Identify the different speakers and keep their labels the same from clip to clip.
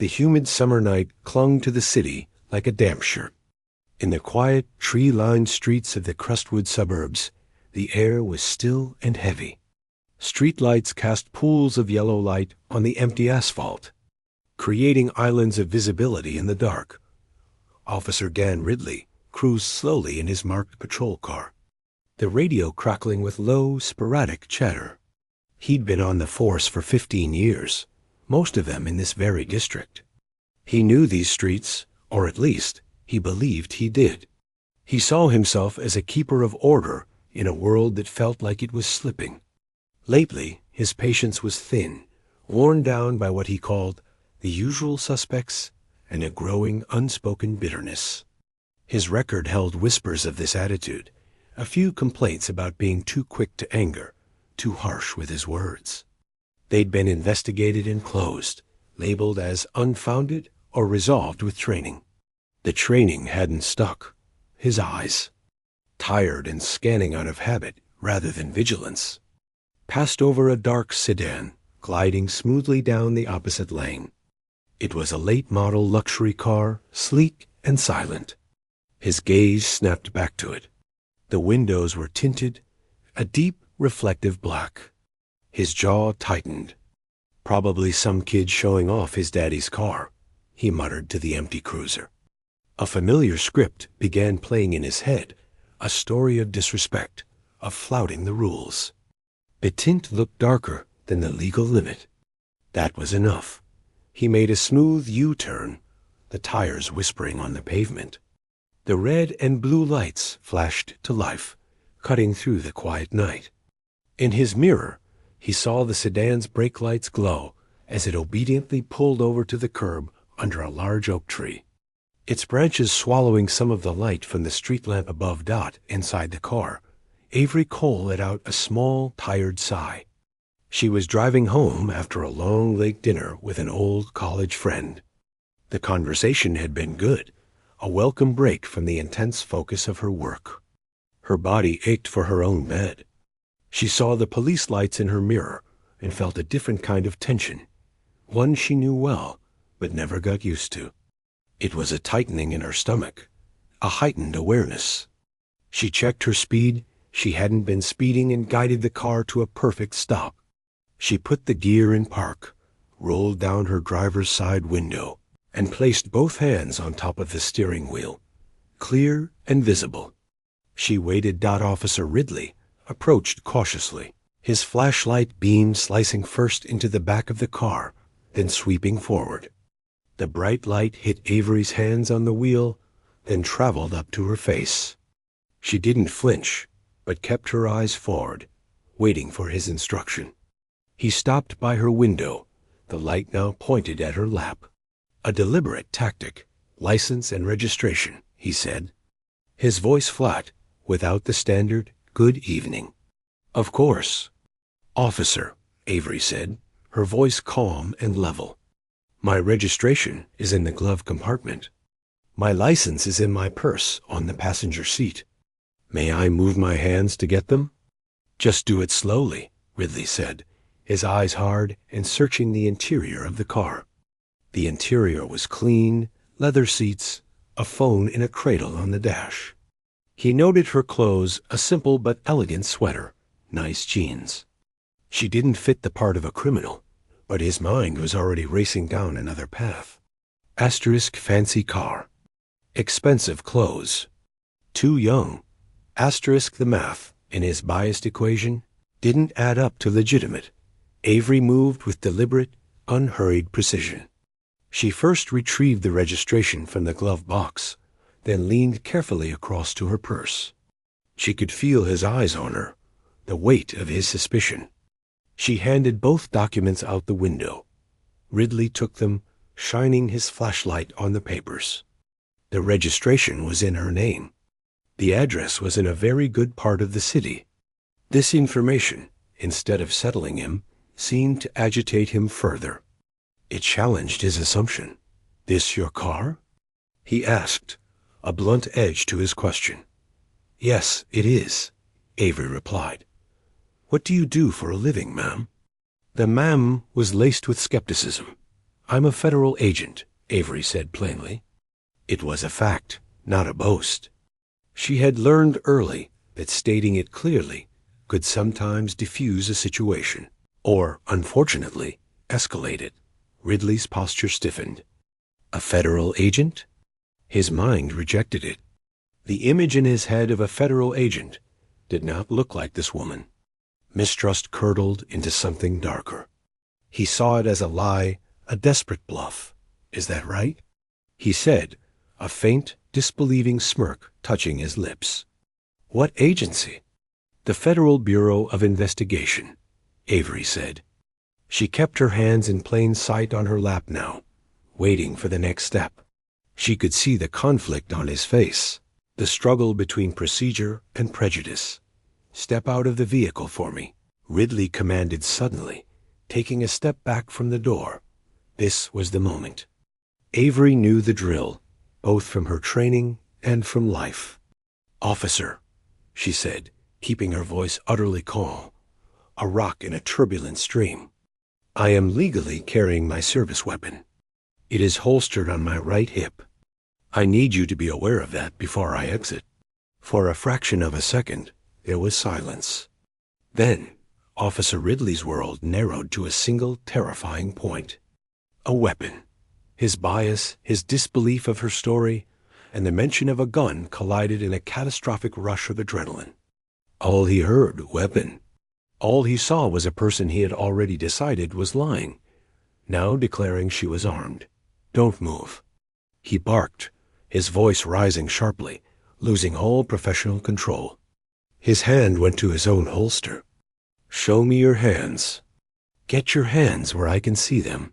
Speaker 1: The humid summer night clung to the city like a damp shirt. In the quiet, tree-lined streets of the Crestwood suburbs, the air was still and heavy. Street lights cast pools of yellow light on the empty asphalt, creating islands of visibility in the dark. Officer Dan Ridley cruised slowly in his marked patrol car, the radio crackling with low, sporadic chatter. He'd been on the force for 15 years, most of them in this very district. He knew these streets, or at least, he believed he did. He saw himself as a keeper of order in a world that felt like it was slipping. Lately, his patience was thin, worn down by what he called the usual suspects and a growing unspoken bitterness. His record held whispers of this attitude, a few complaints about being too quick to anger, too harsh with his words. They'd been investigated and closed, labeled as unfounded or resolved with training. The training hadn't stuck. His eyes, tired and scanning out of habit rather than vigilance, passed over a dark sedan, gliding smoothly down the opposite lane. It was a late-model luxury car, sleek and silent. His gaze snapped back to it. The windows were tinted, a deep, reflective black. His jaw tightened. Probably some kid showing off his daddy's car, he muttered to the empty cruiser. A familiar script began playing in his head, a story of disrespect, of flouting the rules. The tint looked darker than the legal limit. That was enough. He made a smooth U-turn, the tires whispering on the pavement. The red and blue lights flashed to life, cutting through the quiet night. In his mirror, he saw the sedan's brake lights glow as it obediently pulled over to the curb under a large oak tree. Its branches swallowing some of the light from the street lamp above Dot inside the car, Avery Cole let out a small, tired sigh. She was driving home after a long late dinner with an old college friend. The conversation had been good, a welcome break from the intense focus of her work. Her body ached for her own bed. She saw the police lights in her mirror and felt a different kind of tension, one she knew well but never got used to. It was a tightening in her stomach, a heightened awareness. She checked her speed. She hadn't been speeding and guided the car to a perfect stop. She put the gear in park, rolled down her driver's side window, and placed both hands on top of the steering wheel, clear and visible. She waited. Officer Ridley approached cautiously, his flashlight beam slicing first into the back of the car, then sweeping forward. The bright light hit Avery's hands on the wheel, then traveled up to her face. She didn't flinch, but kept her eyes forward, waiting for his instruction. He stopped by her window, the light now pointed at her lap. A deliberate tactic, license and registration, he said. His voice flat, without the standard, good evening. Of course. Officer, Avery said, her voice calm and level. My registration is in the glove compartment. My license is in my purse on the passenger seat. May I move my hands to get them? Just do it slowly, Ridley said, his eyes hard and searching the interior of the car. The interior was clean, leather seats, a phone in a cradle on the dash. He noted her clothes, a simple but elegant sweater, nice jeans. She didn't fit the part of a criminal, but his mind was already racing down another path. Asterisk fancy car. Expensive clothes. Too young. Asterisk the math, in his biased equation, didn't add up to legitimate. Avery moved with deliberate, unhurried precision. She first retrieved the registration from the glove box, then leaned carefully across to her purse. She could feel his eyes on her, the weight of his suspicion. She handed both documents out the window. Ridley took them, shining his flashlight on the papers. The registration was in her name. The address was in a very good part of the city. This information, instead of settling him, seemed to agitate him further. It challenged his assumption. This your car? He asked, a blunt edge to his question. Yes, it is, Avery replied. What do you do for a living, ma'am? The ma'am was laced with skepticism. I'm a federal agent, Avery said plainly. It was a fact, not a boast. She had learned early that stating it clearly could sometimes diffuse a situation, or, unfortunately, escalate it. Ridley's posture stiffened. A federal agent? His mind rejected it. The image in his head of a federal agent did not look like this woman. Mistrust curdled into something darker. He saw it as a lie, a desperate bluff. Is that right? He said, a faint, disbelieving smirk touching his lips. What agency? The Federal Bureau of Investigation, Avery said. She kept her hands in plain sight on her lap now, waiting for the next step. She could see the conflict on his face, the struggle between procedure and prejudice. Step out of the vehicle for me, Ridley commanded suddenly, taking a step back from the door. This was the moment. Avery knew the drill, both from her training and from life. Officer, she said, keeping her voice utterly calm, a rock in a turbulent stream. I am legally carrying my service weapon. It is holstered on my right hip. I need you to be aware of that before I exit. For a fraction of a second, there was silence. Then, Officer Ridley's world narrowed to a single terrifying point. A weapon. His bias, his disbelief of her story, and the mention of a gun collided in a catastrophic rush of adrenaline. All he heard, weapon. All he saw was a person he had already decided was lying, now declaring she was armed. Don't move. He barked, his voice rising sharply, losing all professional control. His hand went to his own holster. Show me your hands. Get your hands where I can see them.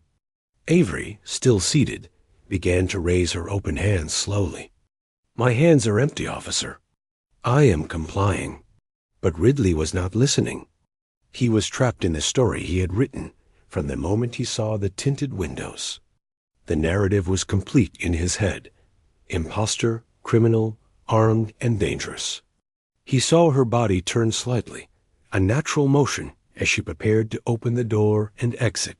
Speaker 1: Avery, still seated, began to raise her open hands slowly. My hands are empty, officer. I am complying. But Ridley was not listening. He was trapped in the story he had written from the moment he saw the tinted windows. The narrative was complete in his head. Imposter, criminal, armed, and dangerous. He saw her body turn slightly, a natural motion as she prepared to open the door and exit.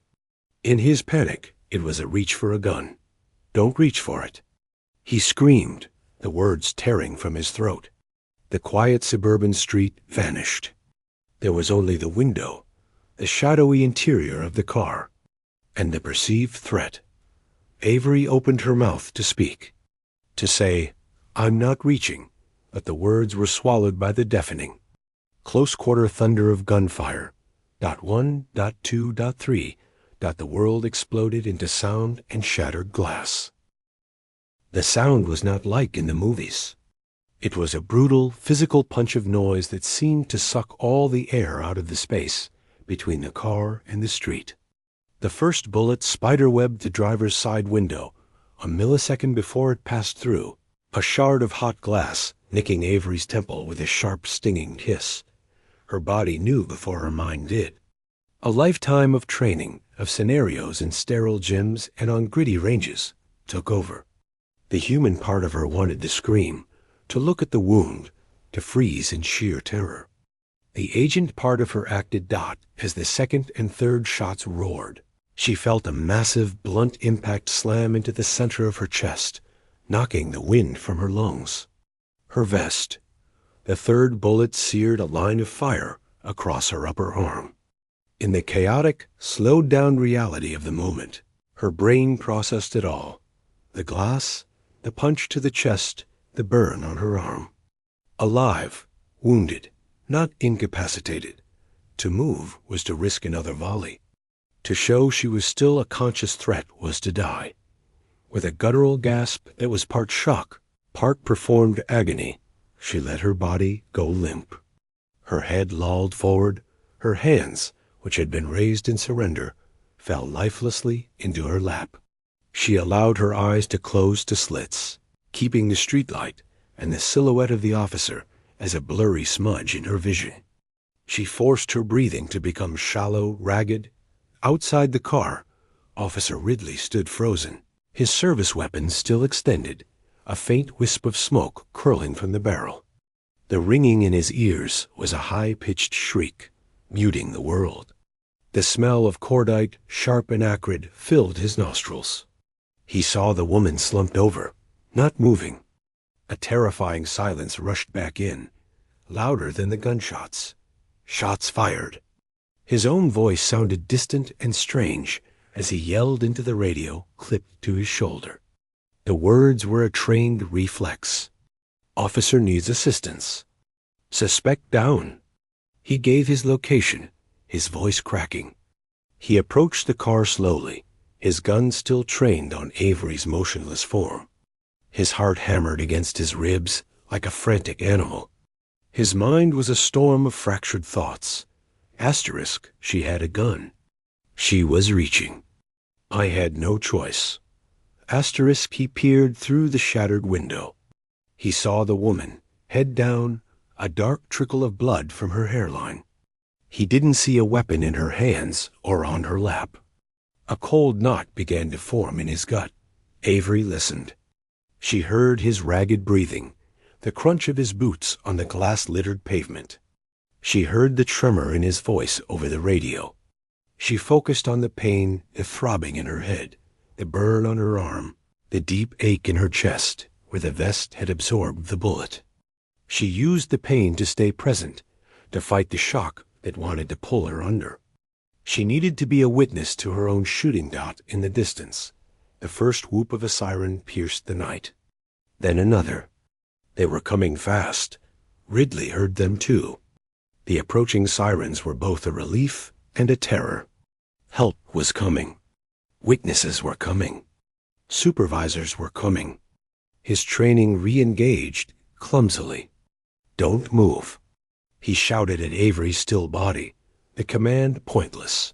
Speaker 1: In his panic, it was a reach for a gun. Don't reach for it. He screamed, the words tearing from his throat. The quiet suburban street vanished. There was only the window, the shadowy interior of the car, and the perceived threat. Avery opened her mouth to speak, to say, I'm not reaching, but the words were swallowed by the deafening. Close-quarter thunder of gunfire. .1, .2, .3. The world exploded into sound and shattered glass. The sound was not like in the movies. It was a brutal, physical punch of noise that seemed to suck all the air out of the space between the car and the street. The first bullet spiderwebbed the driver's side window, a millisecond before it passed through, a shard of hot glass nicking Avery's temple with a sharp, stinging hiss. Her body knew before her mind did. A lifetime of training, of scenarios in sterile gyms and on gritty ranges, took over. The human part of her wanted to scream, to look at the wound, to freeze in sheer terror. The agent part of her acted as the second and third shots roared. She felt a massive, blunt impact slam into the center of her chest, knocking the wind from her lungs. Her vest. The third bullet seared a line of fire across her upper arm. In the chaotic, slowed-down reality of the moment, her brain processed it all. The glass, the punch to the chest, the burn on her arm. Alive, wounded, not incapacitated. To move was to risk another volley. To show she was still a conscious threat was to die. With a guttural gasp that was part shock, part performed agony, she let her body go limp. Her head lolled forward, her hands, which had been raised in surrender, fell lifelessly into her lap. She allowed her eyes to close to slits, keeping the streetlight and the silhouette of the officer as a blurry smudge in her vision. She forced her breathing to become shallow, ragged. Outside the car, Officer Ridley stood frozen, his service weapon still extended, a faint wisp of smoke curling from the barrel. The ringing in his ears was a high-pitched shriek, muting the world. The smell of cordite, sharp and acrid, filled his nostrils. He saw the woman slumped over, not moving. A terrifying silence rushed back in, louder than the gunshots. Shots fired. His own voice sounded distant and strange as he yelled into the radio clipped to his shoulder. The words were a trained reflex. Officer needs assistance. Suspect down. He gave his location, his voice cracking. He approached the car slowly, his gun still trained on Avery's motionless form. His heart hammered against his ribs like a frantic animal. His mind was a storm of fractured thoughts. Asterisk, she had a gun. She was reaching. I had no choice. Asterisk, he peered through the shattered window. He saw the woman, head down, a dark trickle of blood from her hairline. He didn't see a weapon in her hands or on her lap. A cold knot began to form in his gut. Avery listened. She heard his ragged breathing, the crunch of his boots on the glass-littered pavement. She heard the tremor in his voice over the radio. She focused on the pain, the throbbing in her head, the burn on her arm, the deep ache in her chest where the vest had absorbed the bullet. She used the pain to stay present, to fight the shock that wanted to pull her under. She needed to be a witness to her own shooting dot in the distance. The first whoop of a siren pierced the night. Then another. They were coming fast. Ridley heard them too. The approaching sirens were both a relief and a terror. Help was coming. Witnesses were coming. Supervisors were coming. His training re-engaged, clumsily. Don't move. He shouted at Avery's still body, the command pointless.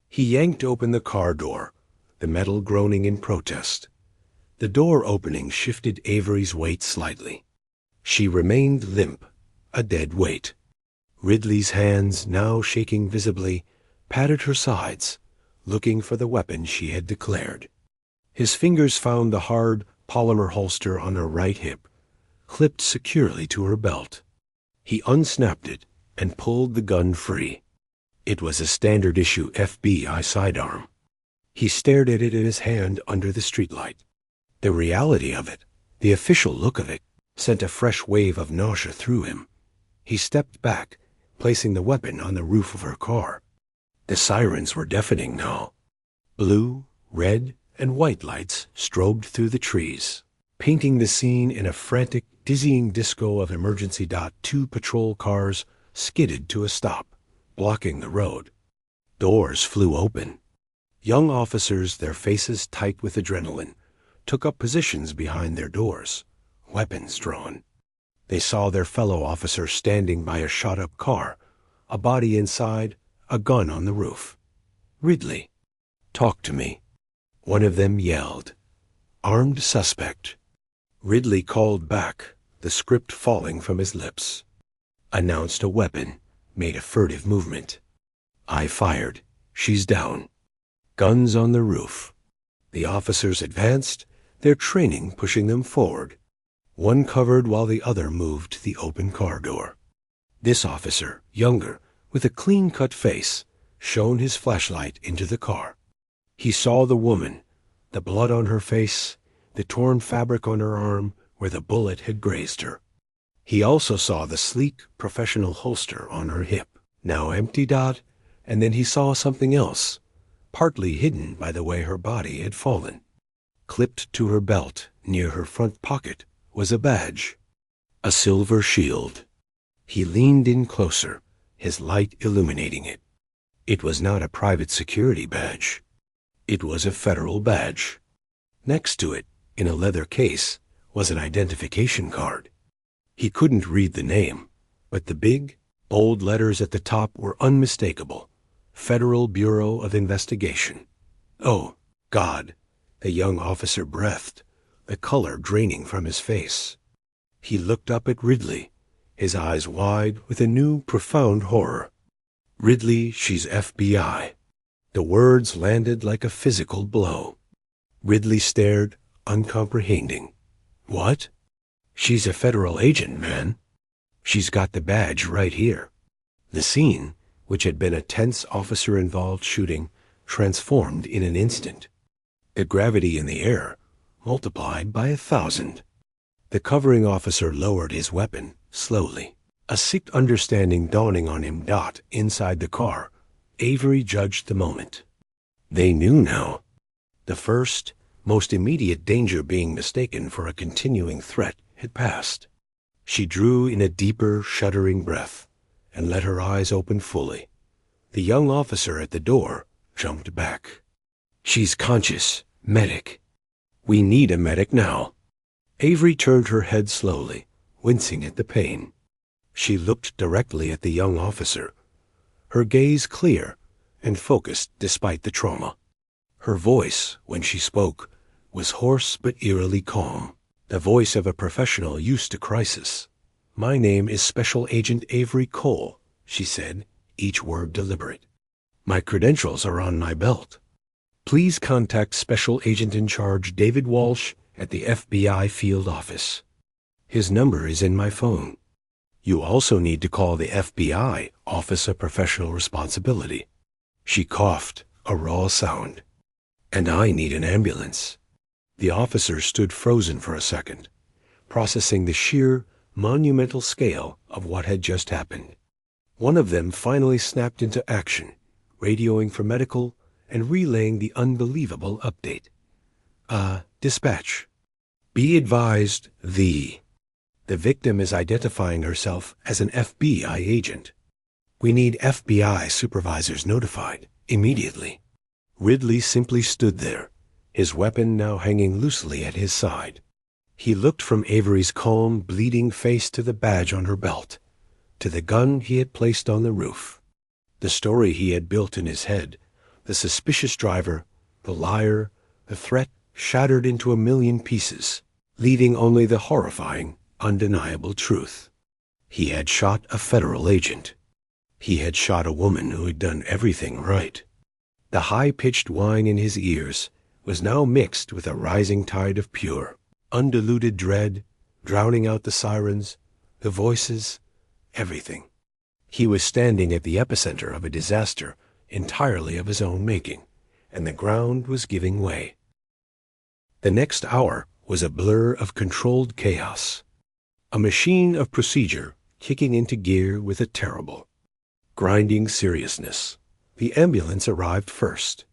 Speaker 1: He yanked open the car door, the metal groaning in protest. The door opening shifted Avery's weight slightly. She remained limp, a dead weight. Ridley's hands, now shaking visibly, patted her sides, looking for the weapon she had declared. His fingers found the hard polymer holster on her right hip, clipped securely to her belt. He unsnapped it and pulled the gun free. It was a standard-issue FBI sidearm. He stared at it in his hand under the streetlight. The reality of it, the official look of it, sent a fresh wave of nausea through him. He stepped back, placing the weapon on the roof of her car. The sirens were deafening now. Blue, red, and white lights strobed through the trees, painting the scene in a frantic, dizzying disco of emergency. Two patrol cars skidded to a stop, blocking the road. Doors flew open. Young officers, their faces tight with adrenaline, took up positions behind their doors, weapons drawn. They saw their fellow officer standing by a shot-up car, a body inside, a gun on the roof. Ridley, talk to me. One of them yelled. Armed suspect. Ridley called back, the script falling from his lips. Announced a weapon, made a furtive movement. I fired. She's down. Guns on the roof. The officers advanced, their training pushing them forward. One covered while the other moved to the open car door. This officer, younger, with a clean-cut face, shone his flashlight into the car. He saw the woman, the blood on her face, the torn fabric on her arm where the bullet had grazed her. He also saw the sleek, professional holster on her hip, now empty. And then he saw something else, partly hidden by the way her body had fallen. Clipped to her belt, near her front pocket, was a badge, a silver shield. He leaned in closer, his light illuminating it. It was not a private security badge. It was a federal badge. Next to it, in a leather case, was an identification card. He couldn't read the name, but the big, bold letters at the top were unmistakable. Federal Bureau of Investigation. Oh, God! The young officer breathed, the color draining from his face. He looked up at Ridley, his eyes wide with a new, profound horror. Ridley, she's FBI. The words landed like a physical blow. Ridley stared, uncomprehending. What? She's a federal agent, man. She's got the badge right here. The scene, which had been a tense officer-involved shooting, transformed in an instant. The gravity in the air multiplied by 1,000. The covering officer lowered his weapon slowly, a sick understanding dawning on him. Inside the car, Avery judged the moment. They knew now. The first, most immediate danger, being mistaken for a continuing threat, had passed. She drew in a deeper, shuddering breath and let her eyes open fully. The young officer at the door jumped back. "She's conscious. Medic. We need a medic now." Avery turned her head slowly, wincing at the pain. She looked directly at the young officer, her gaze clear and focused despite the trauma. Her voice, when she spoke, was hoarse but eerily calm, the voice of a professional used to crisis. "My name is Special Agent Avery Cole," she said, each word deliberate. "My credentials are on my belt. Please contact Special Agent in Charge David Walsh at the FBI field office. His number is in my phone. You also need to call the FBI Office of Professional Responsibility." She coughed, a raw sound. "And I need an ambulance." The officer stood frozen for a second, processing the sheer, monumental scale of what had just happened. One of them finally snapped into action, radioing for medical and relaying the unbelievable update. Dispatch. Be advised, the victim is identifying herself as an FBI agent. We need FBI supervisors notified immediately." Ridley simply stood there, his weapon now hanging loosely at his side. He looked from Avery's calm, bleeding face to the badge on her belt, to the gun he had placed on the roof. The story he had built in his head, the suspicious driver, the liar, the threat, shattered into a million pieces, leaving only the horrifying, undeniable truth. He had shot a federal agent. He had shot a woman who had done everything right. The high-pitched whine in his ears was now mixed with a rising tide of pure, undiluted dread, drowning out the sirens, the voices, everything. He was standing at the epicenter of a disaster entirely of his own making, and the ground was giving way. The next hour was a blur of controlled chaos, a machine of procedure kicking into gear with a terrible, grinding seriousness. The ambulance arrived first,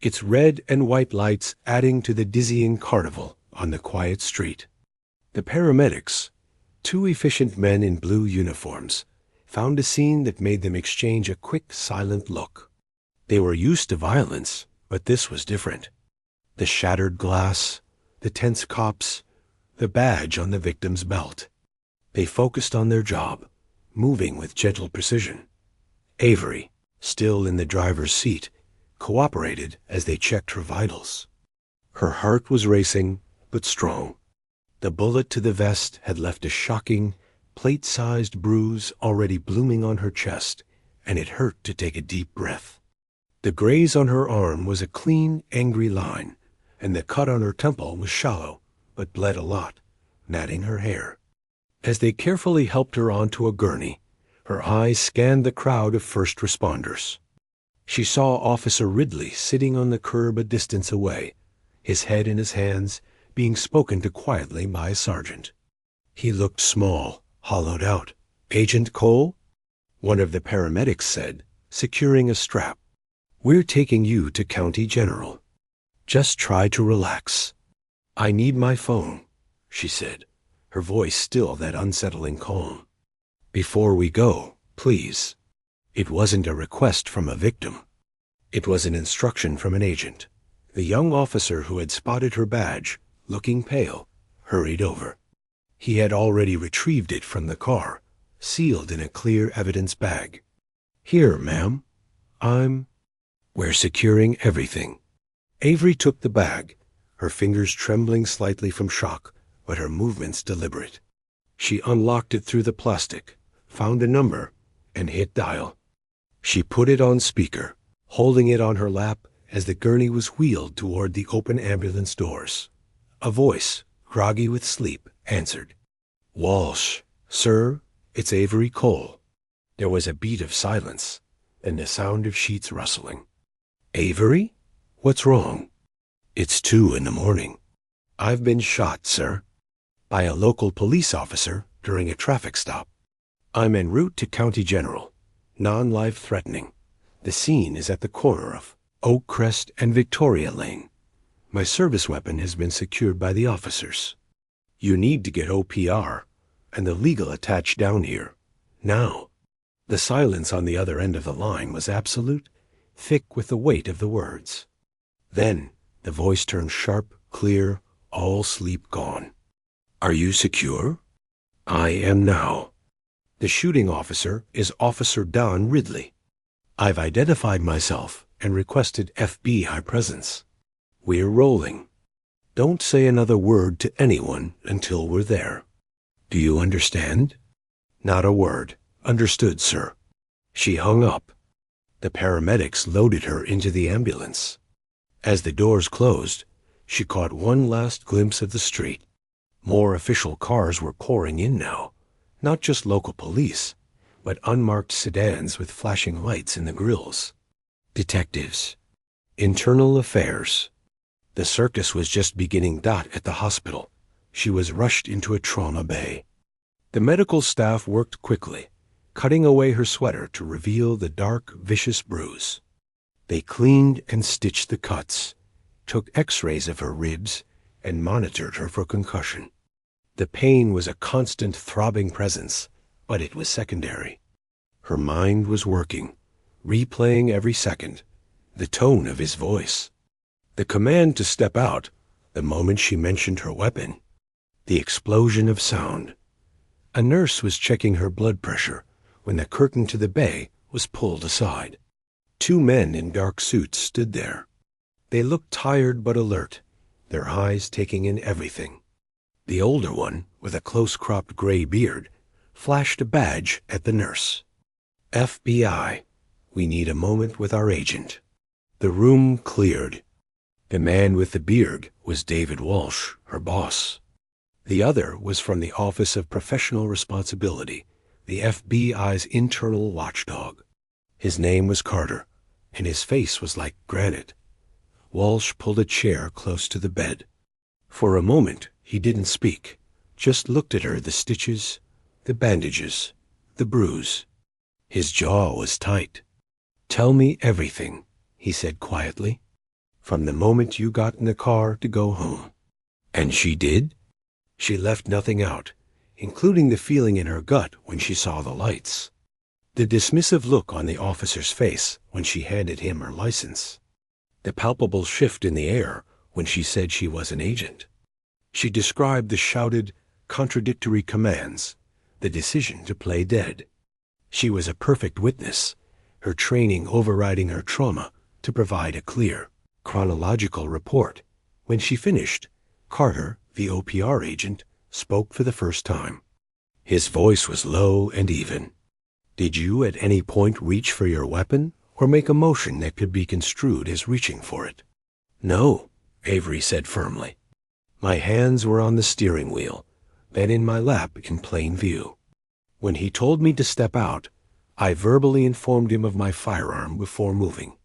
Speaker 1: its red and white lights adding to the dizzying carnival on the quiet street. The paramedics, two efficient men in blue uniforms, found a scene that made them exchange a quick, silent look. They were used to violence, but this was different. The shattered glass, the tense cops, the badge on the victim's belt. They focused on their job, moving with gentle precision. Avery, still in the driver's seat, cooperated as they checked her vitals. Her heart was racing, but strong. The bullet to the vest had left a shocking, plate-sized bruise already blooming on her chest, and it hurt to take a deep breath. The graze on her arm was a clean, angry line, and the cut on her temple was shallow, but bled a lot, matting her hair. As they carefully helped her onto a gurney, her eyes scanned the crowd of first responders. She saw Officer Ridley sitting on the curb a distance away, his head in his hands, being spoken to quietly by a sergeant. He looked small, hollowed out. "Agent Cole?" one of the paramedics said, securing a strap. "We're taking you to County General. Just try to relax." "I need my phone," she said, her voice still that unsettling calm. "Before we go, please." It wasn't a request from a victim. It was an instruction from an agent. The young officer who had spotted her badge, looking pale, hurried over. He had already retrieved it from the car, sealed in a clear evidence bag. "Here, ma'am. We're securing everything." Avery took the bag, her fingers trembling slightly from shock, but her movements deliberate. She unlocked it through the plastic, found a number, and hit dial. She put it on speaker, holding it on her lap as the gurney was wheeled toward the open ambulance doors. A voice, groggy with sleep, answered. "Walsh, sir, it's Avery Cole." There was a beat of silence. and the sound of sheets rustling. "Avery? What's wrong?" "It's 2 in the morning. I've been shot, sir, by a local police officer during a traffic stop. I'm en route to County General. Non-life threatening. The scene is at the corner of Oak Crest and Victoria Lane. My service weapon has been secured by the officers. You need to get OPR and the legal attached down here. Now." The silence on the other end of the line was absolute, thick with the weight of the words. Then the voice turned sharp, clear, all sleep gone. "Are you secure?" "I am now. The shooting officer is Officer Don Ridley. I've identified myself and requested FBI presence. We're rolling. Don't say another word to anyone until we're there. Do you understand?" "Not a word. Understood, sir." She hung up. The paramedics loaded her into the ambulance. As the doors closed, she caught one last glimpse of the street. More official cars were pouring in now, not just local police, but unmarked sedans with flashing lights in the grills. Detectives. Internal affairs. The circus was just beginning. At the hospital, she was rushed into a trauma bay. The medical staff worked quickly, cutting away her sweater to reveal the dark, vicious bruise. They cleaned and stitched the cuts, took x-rays of her ribs, and monitored her for concussion. The pain was a constant throbbing presence, but it was secondary. Her mind was working, replaying every second, the tone of his voice, the command to step out the moment she mentioned her weapon, the explosion of sound. A nurse was checking her blood pressure when the curtain to the bay was pulled aside. 2 men in dark suits stood there. They looked tired but alert, their eyes taking in everything. The older one, with a close-cropped gray beard, flashed a badge at the nurse. "FBI, we need a moment with our agent." The room cleared. The man with the beard was David Walsh, her boss. The other was from the Office of Professional Responsibility, the FBI's internal watchdog. His name was Carter, and his face was like granite. Walsh pulled a chair close to the bed. For a moment, he didn't speak, just looked at her, the stitches, the bandages, the bruise. His jaw was tight. "Tell me everything," he said quietly, "from the moment you got in the car to go home." And she did? She left nothing out, including the feeling in her gut when she saw the lights. The dismissive look on the officer's face when she handed him her license. The palpable shift in the air when she said she was an agent. She described the shouted, contradictory commands, the decision to play dead. She was a perfect witness, her training overriding her trauma to provide a clear, chronological report. When she finished, Carter, the OPR agent, spoke for the first time. His voice was low and even. "Did you at any point reach for your weapon or make a motion that could be construed as reaching for it?" "No," Avery said firmly. "My hands were on the steering wheel, then in my lap in plain view. When he told me to step out, I verbally informed him of my firearm before moving.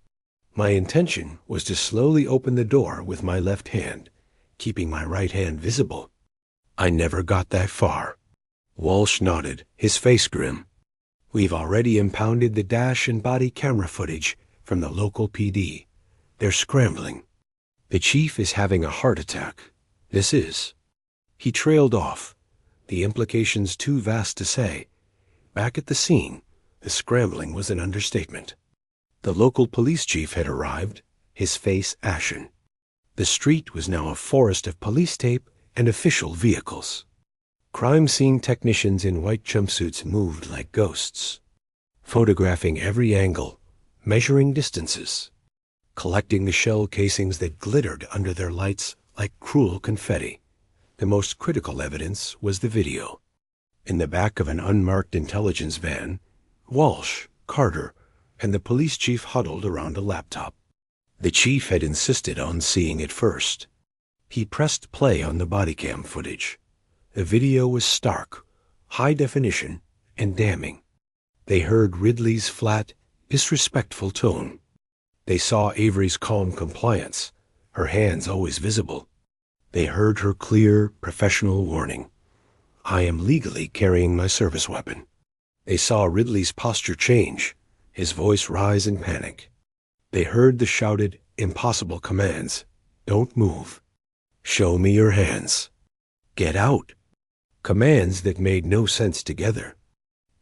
Speaker 1: My intention was to slowly open the door with my left hand, keeping my right hand visible. I never got that far." Walsh nodded, his face grim. "We've already impounded the dash and body camera footage from the local PD. They're scrambling. The chief is having a heart attack. This is." He trailed off, the implications too vast to say. Back at the scene, the scrambling was an understatement. The local police chief had arrived, his face ashen. The street was now a forest of police tape and official vehicles. Crime scene technicians in white jumpsuits moved like ghosts, photographing every angle, measuring distances, collecting the shell casings that glittered under their lights like cruel confetti. The most critical evidence was the video. In the back of an unmarked intelligence van, Walsh, Carter, and the police chief huddled around a laptop. The chief had insisted on seeing it first. He pressed play on the body cam footage. The video was stark, high definition, and damning. They heard Ridley's flat, disrespectful tone. They saw Avery's calm compliance, her hands always visible. They heard her clear, professional warning. "I am legally carrying my service weapon." They saw Ridley's posture change, his voice rise in panic. They heard the shouted, impossible commands. "Don't move. Show me your hands. Get out." Commands that made no sense together.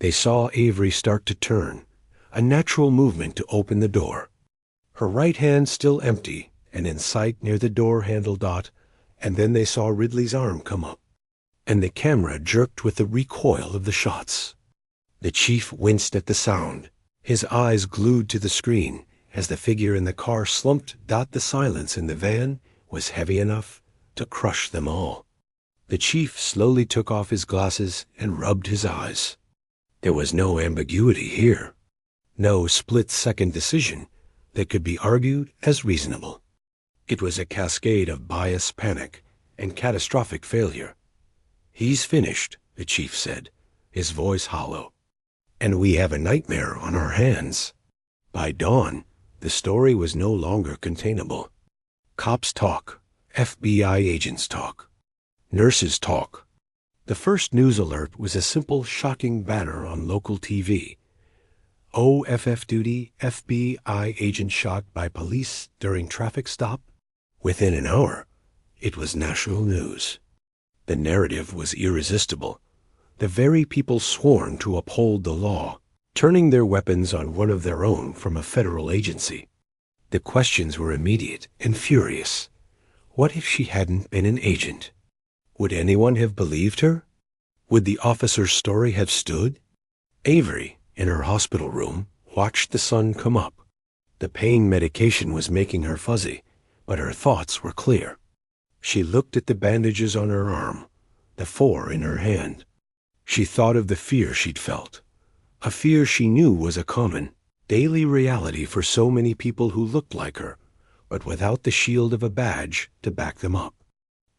Speaker 1: They saw Avery start to turn, a natural movement to open the door. Her right hand still empty and in sight near the door handle dot, and then they saw Ridley's arm come up, and the camera jerked with the recoil of the shots. The chief winced at the sound, his eyes glued to the screen as the figure in the car slumped. The silence in the van was heavy enough to crush them all. The chief slowly took off his glasses and rubbed his eyes. There was no ambiguity here, no split-second decision that could be argued as reasonable. It was a cascade of bias, panic, and catastrophic failure. "He's finished," the chief said, his voice hollow. "And we have a nightmare on our hands." By dawn, the story was no longer containable. Cops talk, FBI agents talk, nurses talk. The first news alert was a simple, shocking banner on local TV. OFF duty, FBI agent shot by police during traffic stop. Within an hour, it was national news. The narrative was irresistible. The very people sworn to uphold the law, turning their weapons on one of their own from a federal agency. The questions were immediate and furious. What if she hadn't been an agent? Would anyone have believed her? Would the officer's story have stood? Avery, in her hospital room, watched the sun come up. The pain medication was making her fuzzy, but her thoughts were clear. She looked at the bandages on her arm, the 4 in her hand. She thought of the fear she'd felt, a fear she knew was a common, daily reality for so many people who looked like her, but without the shield of a badge to back them up.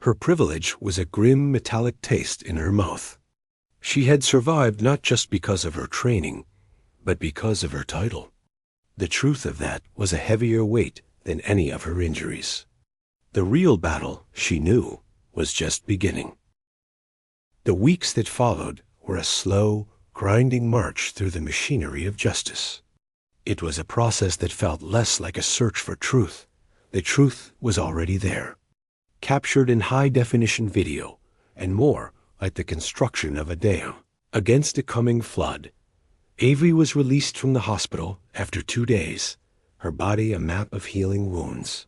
Speaker 1: Her privilege was a grim metallic taste in her mouth. She had survived not just because of her training, but because of her title. The truth of that was a heavier weight than any of her injuries. The real battle, she knew, was just beginning. The weeks that followed were a slow, grinding march through the machinery of justice. It was a process that felt less like a search for truth. The truth was already there, captured in high-definition video, and more like the construction of a dam against a coming flood. Avery was released from the hospital after 2 days, her body a map of healing wounds.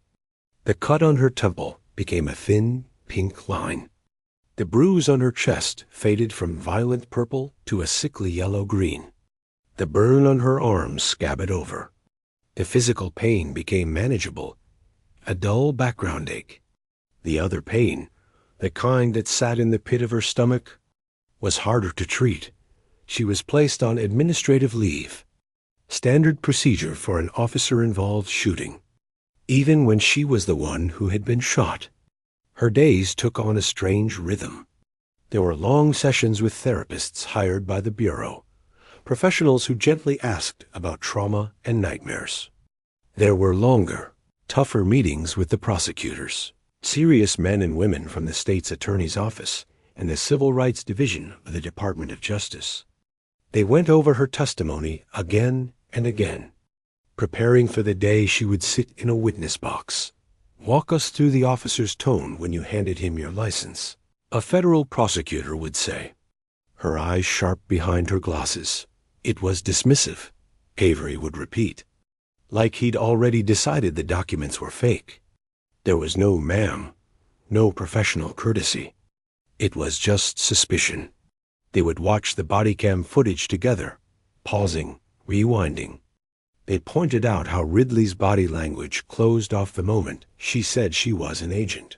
Speaker 1: The cut on her temple became a thin, pink line. The bruise on her chest faded from violent purple to a sickly yellow-green. The burn on her arms scabbed over. The physical pain became manageable, a dull background ache. The other pain, the kind that sat in the pit of her stomach, was harder to treat. She was placed on administrative leave, standard procedure for an officer-involved shooting. Even when she was the one who had been shot, her days took on a strange rhythm. There were long sessions with therapists hired by the Bureau, professionals who gently asked about trauma and nightmares. There were longer, tougher meetings with the prosecutors, serious men and women from the state's attorney's office and the Civil Rights Division of the Department of Justice. They went over her testimony again and again, preparing for the day she would sit in a witness box. "Walk us through the officer's tone when you handed him your license," a federal prosecutor would say, her eyes sharp behind her glasses. "It was dismissive," Avery would repeat, like he'd already decided the documents were fake. There was no ma'am, no professional courtesy. It was just suspicion. They would watch the body cam footage together, pausing, rewinding. They pointed out how Ridley's body language closed off the moment she said she was an agent.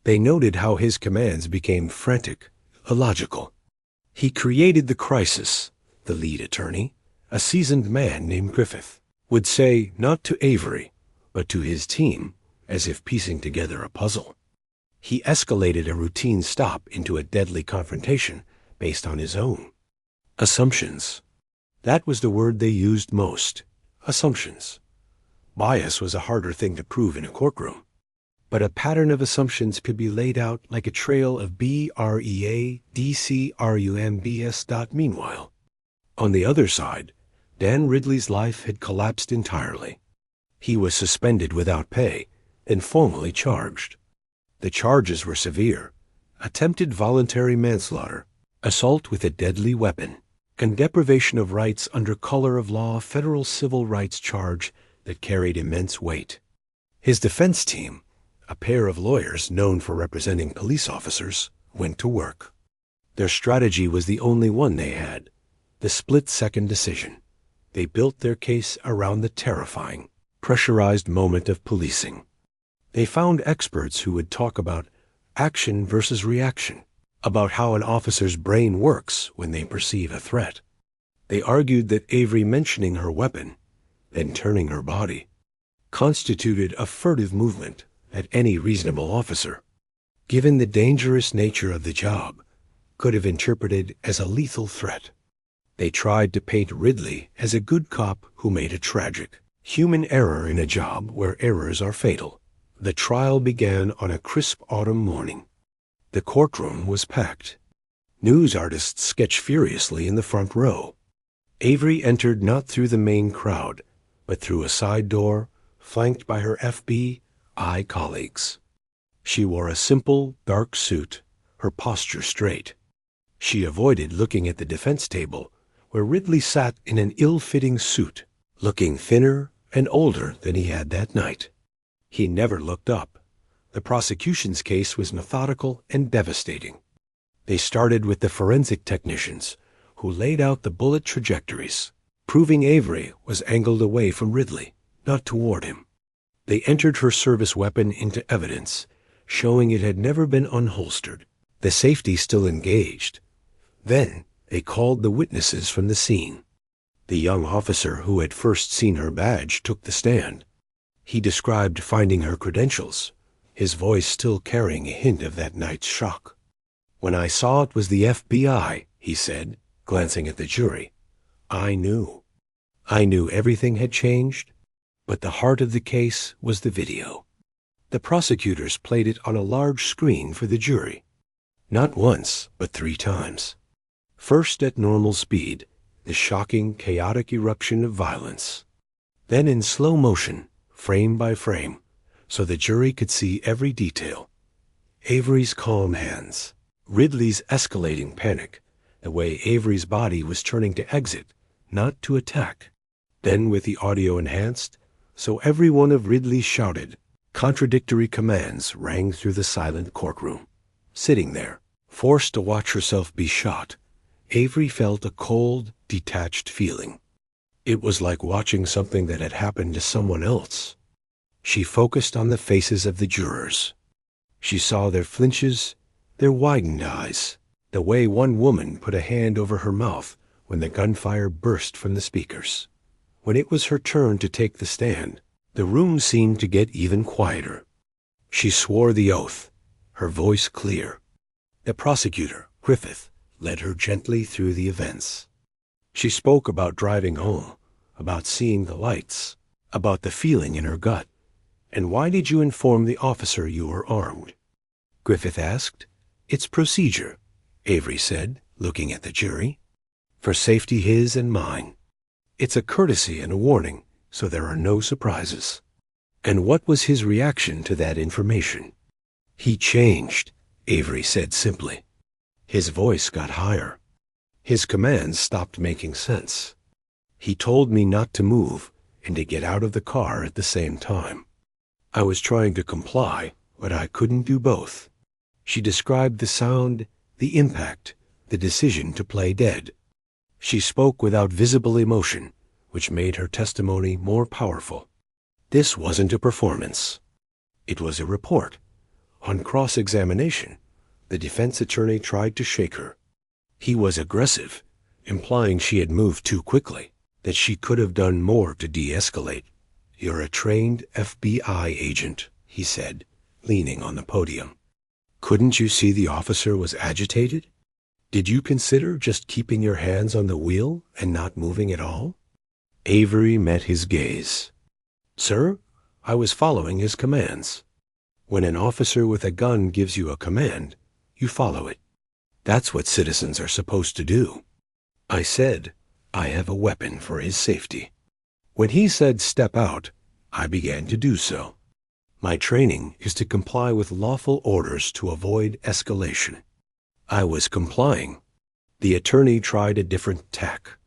Speaker 1: They noted how his commands became frantic, illogical. He created the crisis, the lead attorney, a seasoned man named Griffith, would say not to Avery, but to his team, as if piecing together a puzzle. He escalated a routine stop into a deadly confrontation based on his own assumptions. That was the word they used most. Assumptions. Bias was a harder thing to prove in a courtroom, but a pattern of assumptions could be laid out like a trail of BREADCRUMBS. Meanwhile, on the other side, Dan Ridley's life had collapsed entirely. He was suspended without pay and formally charged. The charges were severe: attempted voluntary manslaughter, assault with a deadly weapon, and deprivation of rights under color of law federal civil rights charge that carried immense weight. His defense team, a pair of lawyers known for representing police officers, went to work. Their strategy was the only one they had: the split-second decision. They built their case around the terrifying, pressurized moment of policing. They found experts who would talk about action versus reaction, about how an officer's brain works when they perceive a threat. They argued that Avery mentioning her weapon, then turning her body, constituted a furtive movement that any reasonable officer, given the dangerous nature of the job, could have interpreted as a lethal threat. They tried to paint Ridley as a good cop who made a tragic, human error in a job where errors are fatal. The trial began on a crisp autumn morning. The courtroom was packed. News artists sketched furiously in the front row. Avery entered not through the main crowd, but through a side door, flanked by her FBI colleagues. She wore a simple, dark suit, her posture straight. She avoided looking at the defense table, where Ridley sat in an ill-fitting suit, looking thinner and older than he had that night. He never looked up. The prosecution's case was methodical and devastating. They started with the forensic technicians, who laid out the bullet trajectories, proving Avery was angled away from Ridley, not toward him. They entered her service weapon into evidence, showing it had never been unholstered, the safety still engaged. Then they called the witnesses from the scene. The young officer who had first seen her badge took the stand. He described finding her credentials, his voice still carrying a hint of that night's shock. "When I saw it was the FBI," he said, glancing at the jury, I knew. I knew everything had changed, but the heart of the case was the video. The prosecutors played it on a large screen for the jury. Not once, but 3 times. First at normal speed, the shocking, chaotic eruption of violence. Then in slow motion, frame by frame, so the jury could see every detail. Avery's calm hands, Ridley's escalating panic, the way Avery's body was turning to exit, not to attack. Then with the audio enhanced, so every one of Ridley's shouted, contradictory commands rang through the silent courtroom. Sitting there, forced to watch herself be shot, Avery felt a cold, detached feeling. It was like watching something that had happened to someone else. She focused on the faces of the jurors. She saw their flinches, their widened eyes, the way one woman put a hand over her mouth when the gunfire burst from the speakers. When it was her turn to take the stand, the room seemed to get even quieter. She swore the oath, her voice clear. The prosecutor, Griffith, led her gently through the events. She spoke about driving home, about seeing the lights, about the feeling in her gut. "And why did you inform the officer you were armed?" Griffith asked. "It's procedure," Avery said, looking at the jury. "For safety his and mine. It's a courtesy and a warning, so there are no surprises." And what was his reaction to that information? "He changed," Avery said simply. His voice got higher. His commands stopped making sense. "He told me not to move and to get out of the car at the same time. I was trying to comply, but I couldn't do both." She described the sound, the impact, the decision to play dead. She spoke without visible emotion, which made her testimony more powerful. This wasn't a performance. It was a report. On cross-examination, the defense attorney tried to shake her. He was aggressive, implying she had moved too quickly, that she could have done more to de-escalate. "You're a trained FBI agent," he said, leaning on the podium. "Couldn't you see the officer was agitated? Did you consider just keeping your hands on the wheel and not moving at all?" Avery met his gaze. Sir, I was following his commands. When an officer with a gun gives you a command, you follow it. That's what citizens are supposed to do. I said, I have a weapon for his safety. When he said step out, I began to do so. My training is to comply with lawful orders to avoid escalation. I was complying. The attorney tried a different tack.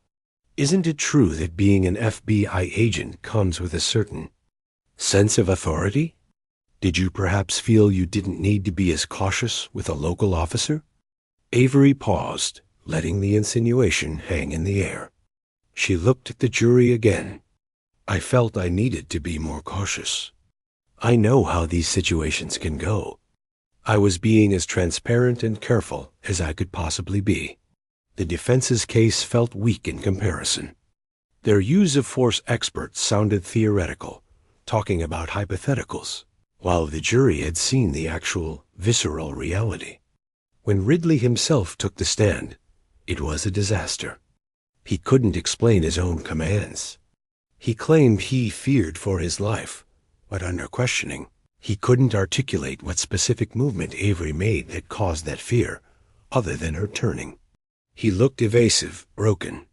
Speaker 1: Isn't it true that being an FBI agent comes with a certain sense of authority? Did you perhaps feel you didn't need to be as cautious with a local officer? Avery paused, letting the insinuation hang in the air. She looked at the jury again. I felt I needed to be more cautious. I know how these situations can go. I was being as transparent and careful as I could possibly be. The defense's case felt weak in comparison. Their use of force experts sounded theoretical, talking about hypotheticals, while the jury had seen the actual, visceral reality. When Ridley himself took the stand, it was a disaster. He couldn't explain his own commands. He claimed he feared for his life, but under questioning, he couldn't articulate what specific movement Avery made that caused that fear, other than her turning. He looked evasive, broken.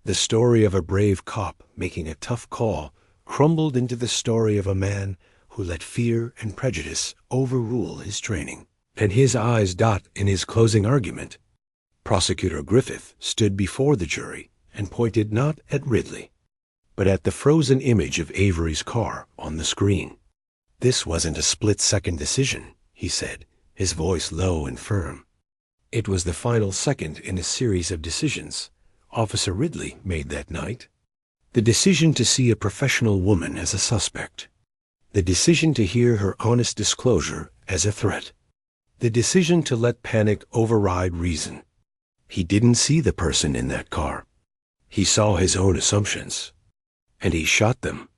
Speaker 1: The story of a brave cop making a tough call crumbled into the story of a man who let fear and prejudice overrule his training. And his eyes dot in his closing argument. Prosecutor Griffith stood before the jury and pointed not at Ridley, but at the frozen image of Avery's car on the screen. This wasn't a split-second decision, he said, his voice low and firm. It was the final second in a series of decisions Officer Ridley made that night. The decision to see a professional woman as a suspect. The decision to hear her honest disclosure as a threat. The decision to let panic override reason. He didn't see the person in that car. He saw his own assumptions. And he shot them.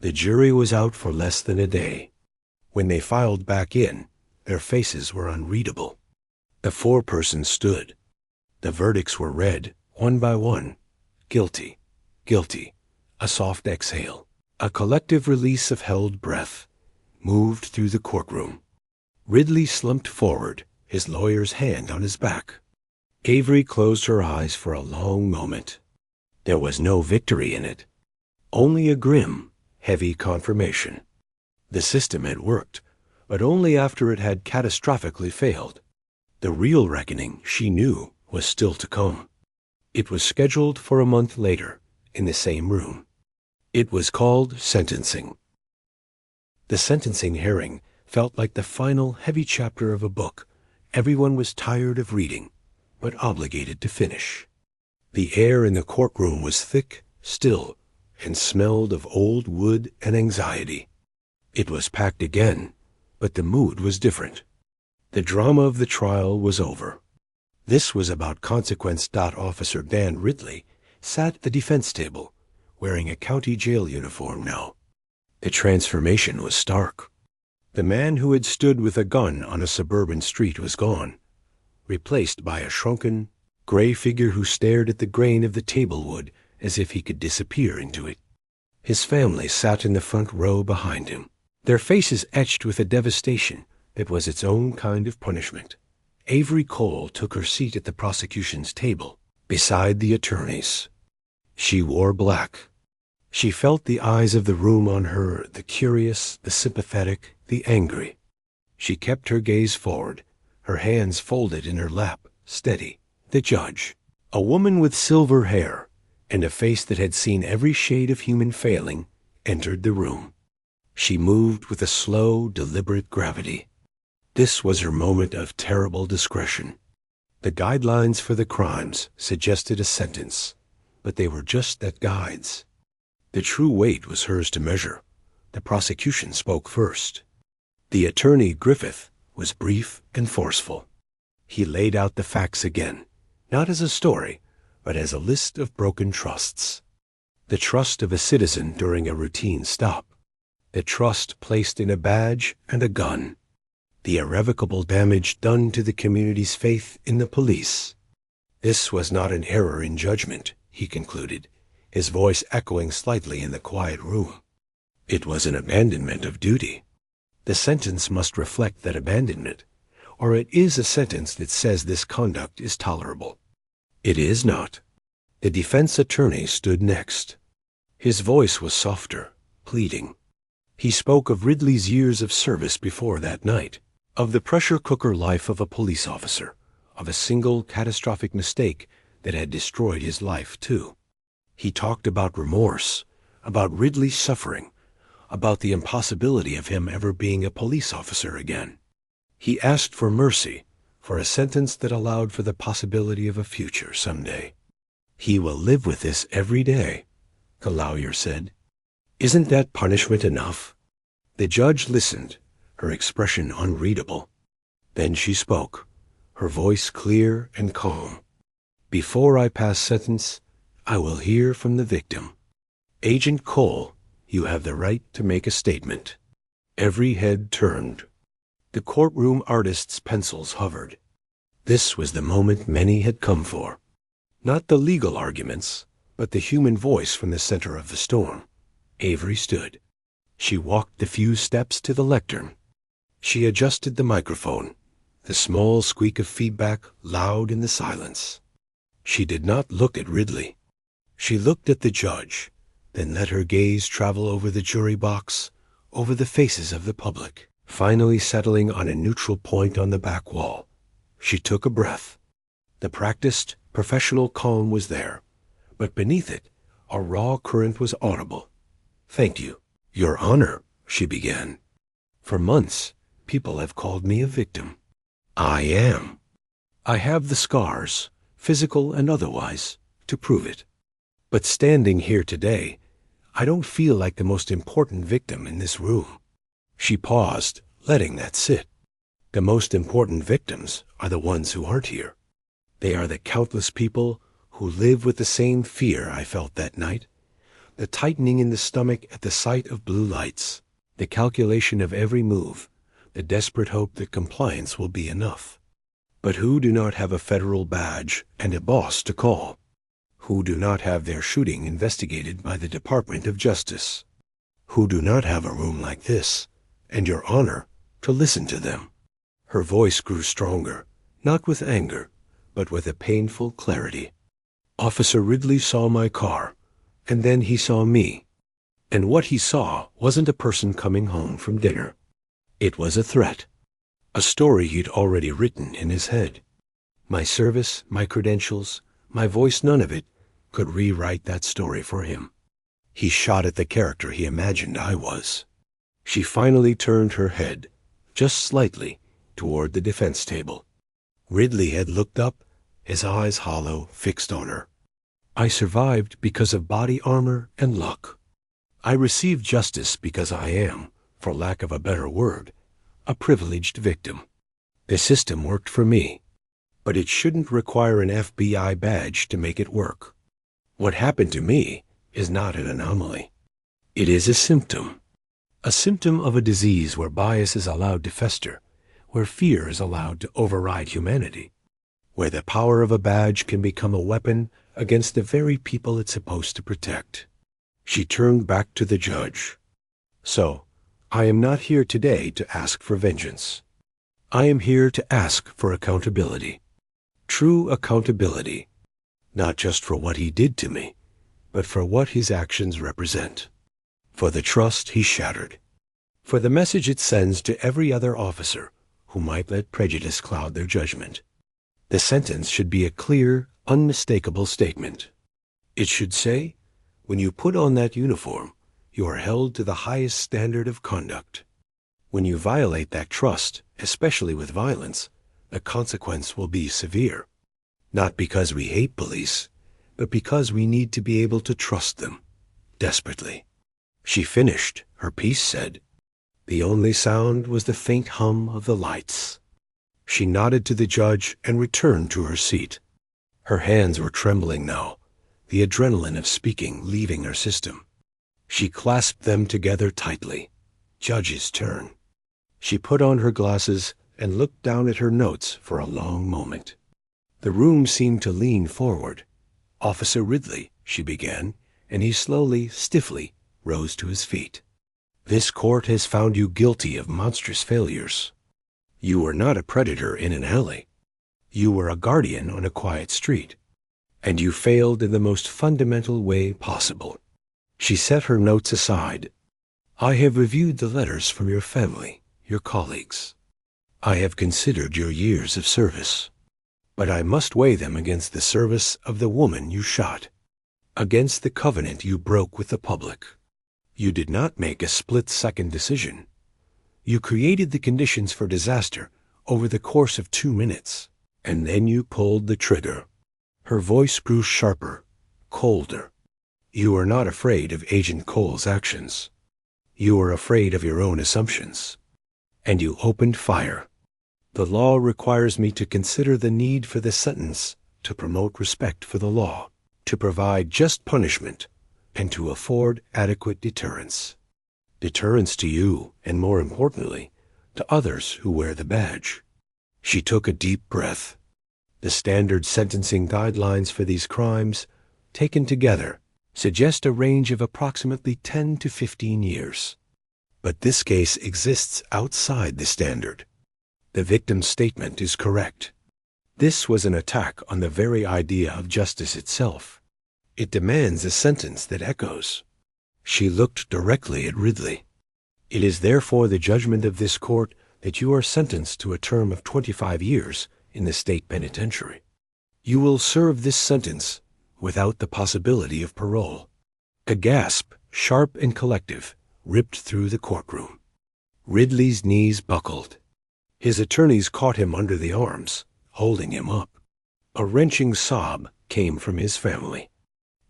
Speaker 1: The jury was out for less than a day. When they filed back in, their faces were unreadable. The four-person stood. The verdicts were read, one by one. Guilty, guilty. A soft exhale. A collective release of held breath. Moved through the courtroom. Ridley slumped forward, his lawyer's hand on his back. Avery closed her eyes for a long moment. There was no victory in it. Only a grim, heavy confirmation. The system had worked, but only after it had catastrophically failed. The real reckoning, she knew, was still to come. It was scheduled for a month later, in the same room. It was called sentencing. The sentencing hearing felt like the final heavy chapter of a book everyone was tired of reading, but obligated to finish. The air in the courtroom was thick, still, and smelled of old wood and anxiety. It was packed again, but the mood was different. The drama of the trial was over. This was about Consequence. Officer Dan Ridley sat at the defense table, wearing a county jail uniform now. The transformation was stark. The man who had stood with a gun on a suburban street was gone, replaced by a shrunken, gray figure who stared at the grain of the table wood as if he could disappear into it. His family sat in the front row behind him, their faces etched with a devastation that was its own kind of punishment. Avery Cole took her seat at the prosecution's table, beside the attorney's. She wore black. She felt the eyes of the room on her, the curious, the sympathetic, the angry. She kept her gaze forward, her hands folded in her lap, steady. The judge, a woman with silver hair and a face that had seen every shade of human failing, entered the room. She moved with a slow, deliberate gravity. This was her moment of terrible discretion. The guidelines for the crimes suggested a sentence, but they were just that, guides. The true weight was hers to measure. The prosecution spoke first. The attorney, Griffith, was brief and forceful. He laid out the facts again, not as a story, but as a list of broken trusts. The trust of a citizen during a routine stop. The trust placed in a badge and a gun. The irrevocable damage done to the community's faith in the police. This was not an error in judgment, he concluded. his voice echoing slightly in the quiet room. It was an abandonment of duty. The sentence must reflect that abandonment, or it is a sentence that says this conduct is tolerable. It is not. The defense attorney stood next. His voice was softer, pleading. He spoke of Ridley's years of service before that night, of the pressure cooker life of a police officer, of a single catastrophic mistake that had destroyed his life, too. He talked about remorse, about Ridley's suffering, about the impossibility of him ever being a police officer again. He asked for mercy, for a sentence that allowed for the possibility of a future someday. "He will live with this every day," the lawyer said. "Isn't that punishment enough?" The judge listened, her expression unreadable. Then she spoke, her voice clear and calm. "Before I pass sentence, I will hear from the victim. Agent Cole, you have the right to make a statement." Every head turned. The courtroom artist's pencils hovered. This was the moment many had come for. Not the legal arguments, but the human voice from the center of the storm. Avery stood. She walked the few steps to the lectern. She adjusted the microphone, the small squeak of feedback loud in the silence. She did not look at Ridley. She looked at the judge, then let her gaze travel over the jury box, over the faces of the public, finally settling on a neutral point on the back wall. She took a breath. The practiced, professional calm was there, but beneath it, a raw current was audible. "Thank you, Your Honor," she began. "For months, people have called me a victim. I am. I have the scars, physical and otherwise, to prove it. But standing here today, I don't feel like the most important victim in this room." She paused, letting that sit. The most important victims are the ones who aren't here. They are the countless people who live with the same fear I felt that night, the tightening in the stomach at the sight of blue lights, the calculation of every move, the desperate hope that compliance will be enough. But who do not have a federal badge and a boss to call? Who do not have their shooting investigated by the Department of Justice? Who do not have a room like this, and Your Honor, to listen to them? Her voice grew stronger, not with anger, but with a painful clarity. "Officer Ridley saw my car, and then he saw me. And what he saw wasn't a person coming home from dinner. It was a threat, a story he'd already written in his head. My service, my credentials, my voice, none of it could rewrite that story for him. He shot at the character he imagined I was." She finally turned her head, just slightly, toward the defense table. Ridley had looked up, his eyes hollow, fixed on her. "I survived because of body armor and luck. I received justice because I am, for lack of a better word, a privileged victim. The system worked for me, but it shouldn't require an FBI badge to make it work. What happened to me is not an anomaly. It is a symptom of a disease where bias is allowed to fester, where fear is allowed to override humanity, where the power of a badge can become a weapon against the very people it's supposed to protect." She turned back to the judge. "So, I am not here today to ask for vengeance. I am here to ask for accountability. True accountability, not just for what he did to me, but for what his actions represent. For the trust he shattered. For the message it sends to every other officer who might let prejudice cloud their judgment. The sentence should be a clear, unmistakable statement. It should say, when you put on that uniform, you are held to the highest standard of conduct. When you violate that trust, especially with violence, the consequence will be severe. Not because we hate police, but because we need to be able to trust them, desperately." She finished, her piece said. The only sound was the faint hum of the lights. She nodded to the judge and returned to her seat. Her hands were trembling now, the adrenaline of speaking leaving her system. She clasped them together tightly. Judge's turn. She put on her glasses and looked down at her notes for a long moment. The room seemed to lean forward. "Officer Ridley," she began, and he slowly, stiffly, rose to his feet. "This court has found you guilty of monstrous failures. You were not a predator in an alley. You were a guardian on a quiet street. And you failed in the most fundamental way possible." She set her notes aside. "I have reviewed the letters from your family, your colleagues. I have considered your years of service. But I must weigh them against the service of the woman you shot, against the covenant you broke with the public. You did not make a split-second decision. You created the conditions for disaster over the course of 2 minutes, and then you pulled the trigger." Her voice grew sharper, colder. "You were not afraid of Agent Cole's actions. You were afraid of your own assumptions. And you opened fire. The law requires me to consider the need for the sentence, to promote respect for the law, to provide just punishment, and to afford adequate deterrence. Deterrence to you, and more importantly, to others who wear the badge." She took a deep breath. The standard sentencing guidelines for these crimes, taken together, suggest a range of approximately 10 to 15 years. But this case exists outside the standard. The victim's statement is correct. This was an attack on the very idea of justice itself. It demands a sentence that echoes. She looked directly at Ridley. "It is therefore the judgment of this court that you are sentenced to a term of 25 years in the state penitentiary. You will serve this sentence without the possibility of parole." A gasp, sharp and collective, ripped through the courtroom. Ridley's knees buckled. His attorneys caught him under the arms, holding him up. A wrenching sob came from his family.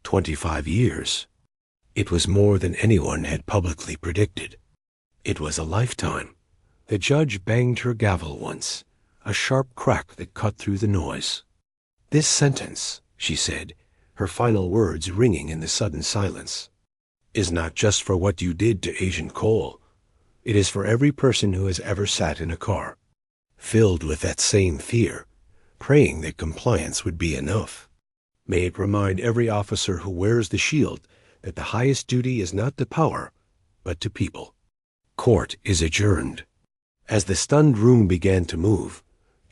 Speaker 1: 25 years. It was more than anyone had publicly predicted. It was a lifetime. The judge banged her gavel once, a sharp crack that cut through the noise. "This sentence," she said, her final words ringing in the sudden silence, "is not just for what you did to Agent Cole. It is for every person who has ever sat in a car, filled with that same fear, praying that compliance would be enough. May it remind every officer who wears the shield that the highest duty is not to power, but to people." Court is adjourned. As the stunned room began to move,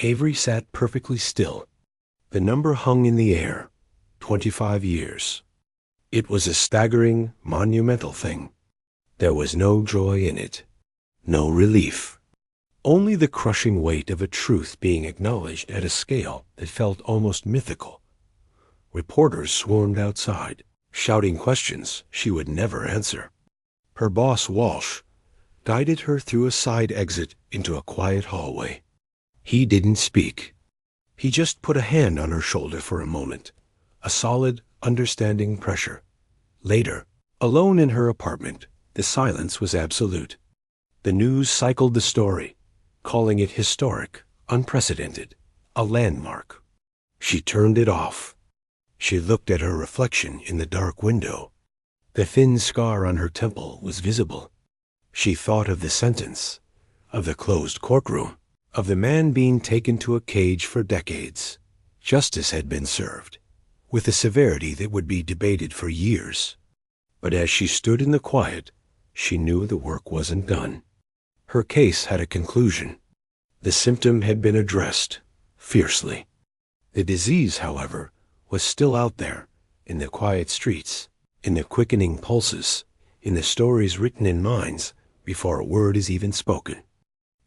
Speaker 1: Avery sat perfectly still. The number hung in the air, 25 years. It was a staggering, monumental thing. There was no joy in it, no relief. Only the crushing weight of a truth being acknowledged at a scale that felt almost mythical. Reporters swarmed outside, shouting questions she would never answer. Her boss, Walsh, guided her through a side exit into a quiet hallway. He didn't speak. He just put a hand on her shoulder for a moment, a solid, understanding pressure. Later, alone in her apartment, the silence was absolute. The news cycled the story, calling it historic, unprecedented, a landmark. She turned it off. She looked at her reflection in the dark window. The thin scar on her temple was visible. She thought of the sentence, of the closed courtroom, of the man being taken to a cage for decades. Justice had been served, with a severity that would be debated for years. But as she stood in the quiet, she knew the work wasn't done. Her case had a conclusion. The symptom had been addressed, fiercely. The disease, however, was still out there, in the quiet streets, in the quickening pulses, in the stories written in minds before a word is even spoken.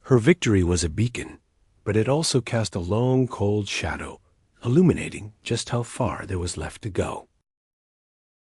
Speaker 1: Her victory was a beacon, but it also cast a long, cold shadow, illuminating just how far there was left to go.